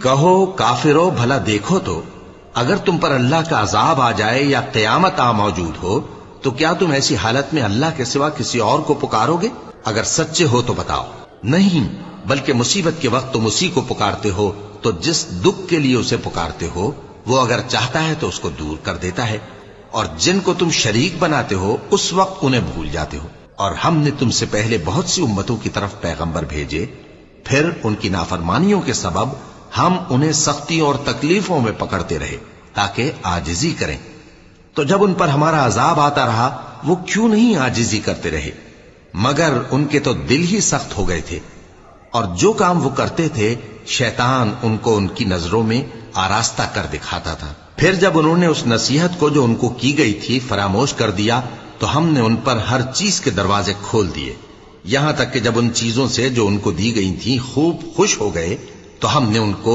کہو کافرو بھلا دیکھو تو اگر تم پر اللہ کا عذاب آ جائے یا قیامت آ موجود ہو تو کیا تم ایسی حالت میں اللہ کے سوا کسی اور کو پکارو گے؟ اگر سچے ہو تو بتاؤ۔ نہیں، بلکہ مصیبت کے وقت تم اسی کو پکارتے ہو، تو جس دکھ کے لیے اسے پکارتے ہو وہ اگر چاہتا ہے تو اس کو دور کر دیتا ہے، اور جن کو تم شریک بناتے ہو اس وقت انہیں بھول جاتے ہو۔ اور ہم نے تم سے پہلے بہت سی امتوں کی طرف پیغمبر بھیجے، پھر ان کی نافرمانیوں کے سبب ہم انہیں سختی اور تکلیفوں میں پکڑتے رہے تاکہ عاجزی کریں۔ تو جب ان پر ہمارا عذاب آتا رہا وہ کیوں نہیں عاجزی کرتے رہے؟ مگر ان کے تو دل ہی سخت ہو گئے تھے، اور جو کام وہ کرتے تھے شیطان ان کو ان کی نظروں میں آراستہ کر دکھاتا تھا۔ پھر جب انہوں نے اس نصیحت کو جو ان کو کی گئی تھی فراموش کر دیا تو ہم نے ان پر ہر چیز کے دروازے کھول دیے، یہاں تک کہ جب ان چیزوں سے جو ان کو دی گئی تھی خوب خوش ہو گئے تو ہم نے ان کو